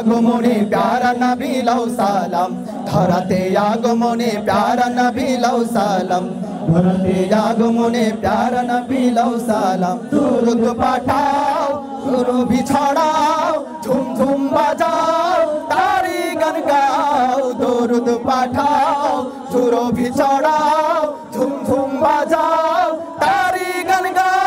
আগমনে প্যারা নবী লাও সালাম ধরাতে আগমনে প্যারা নবী লাও সালাম ধরাতে আগমনে প্যারা নবী লাও সালাম দুরুদ পাঠাও সুরভি ছড়াও ঝুম ঝুম বাজাও তারি গান গাও দুরুদ পাঠাও সুরভি ছড়াও ঝুম ঝুম বাজাও তারি গান গাও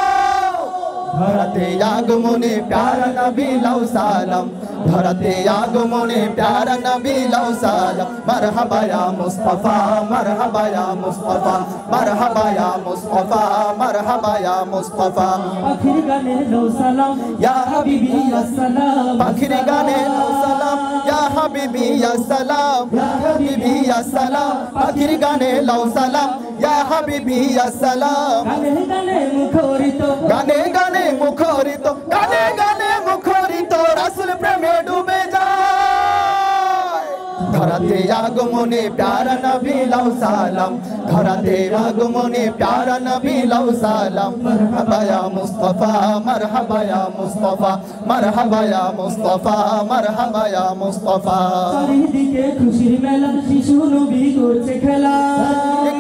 ধরাতে আগমনে প্যারা নবী লাও সালাম ধরাতে আগমনে প্যারা নবী লাও সালাম মারহাবা ইয়া মুস্তাফা মারহাবা ইয়া মুস্তাফা মারহাবা ইয়া মুস্তাফা মারহাবা ইয়া মুস্তাফা পাখির গানে লাও সালাম ইয়া হাবিবি ইয়া সালাম পাখির গানে লাও সালাম ইয়া হাবিবি ইয়া সালাম ইয়া হাবিবি ইয়া সালাম পাখির গানে লাও সালাম ইয়া হাবিবি ইয়া সালাম গানে গানে মুখরিত গানে গানে মুখরিত গানে গানে মুখরিত রাসূল প্রেমে ডুবে যায় ধরাতে আগমনে প্যারা নবী লাও সালাম ধরাতে আগমনে প্যারা নবী লাও সালাম মারহাবা ইয়া মুস্তাফা মারহাবা ইয়া মুস্তাফা মারহাবা ইয়া মুস্তাফা মারহাবা ইয়া মুস্তাফা চারিদিকে খুশির মেলা শিশু নবী করছে খেলা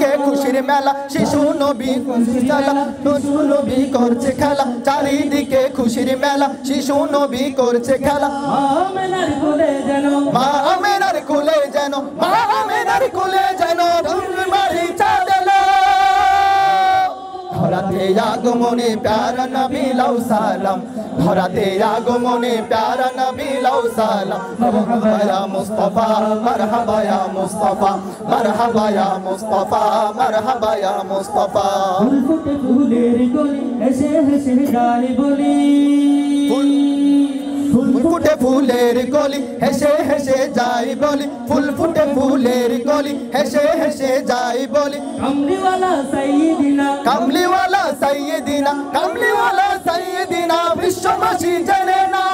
কে খুশির মেলা শিশু নবী করছে খেলা শিশু নবী করছে খেলা চারিদিকে খুশির মেলা শিশু নবী করছে খেলা আমেনার কোলে যেন মা আমেনার কোলে যেন মা আমেনার কোলে যেন রঙ মারি চাঁদেলো ধরাতে আগমনে প্যারা নবী লাও সালাম ধরাতে আগমনে প্যারা নবী লাও সালাম মারহাবা ইয়া মুস্তাফা মারহাবা ইয়া মুস্তাফা মারহাবা ইয়া মুস্তাফা মারহাবা ইয়া মুস্তাফা ফুল ফুটে ফুলের গলি হেসে হেসে গায় বলি ফুল ফুটে ফুলের গলি হেসে হেসে যাই বলি ফুল ফুটে ফুলের গলি হেসে হেসে যাই বলি কামলিওয়ালা সাইয়্যিদিনা কামলিওয়ালা সাইয়্যিদিনা কামলিওয়ালা সাইয়্যিদিনা বিশ্ববাসী জেনে না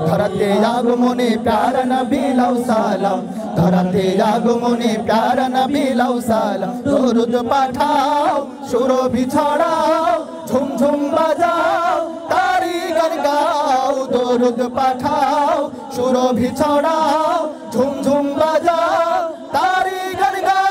ধরাতে আগমনে প্যারা নবী লাও সালাম ধরাতে আগমনে প্যারা নবী লাও সালাম দরুদ পাঠাও সুরভি ছড়াও ঝুম ঝুম বাজাও তারি গান গাও দরুদ পাঠাও সুরভি ছড়াও ঝুম ঝুম বাজাও তারি গান গাও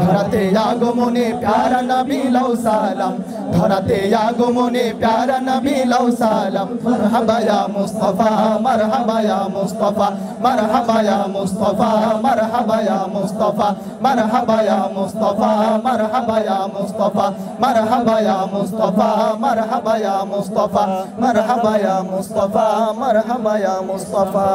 ধরাতে আগমনে প্যারা নবী লাও সালাম ধরাতে আগমনে প্যারা নবী লাও সালাম মারহাবা ইয়া মুস্তাফা মারহাবা ইয়া মুস্তাফা মারহাবা ইয়া মুস্তাফা মারহাবা ইয়া মুস্তাফা মারহাবা ইয়া মুস্তাফা মারহাবা ইয়া মুস্তাফা মারহাবা ইয়া মুস্তাফা মারহাবা ইয়া মুস্তাফা মারহাবা ইয়া মুস্তাফা মারহাবা ইয়া মুস্তাফা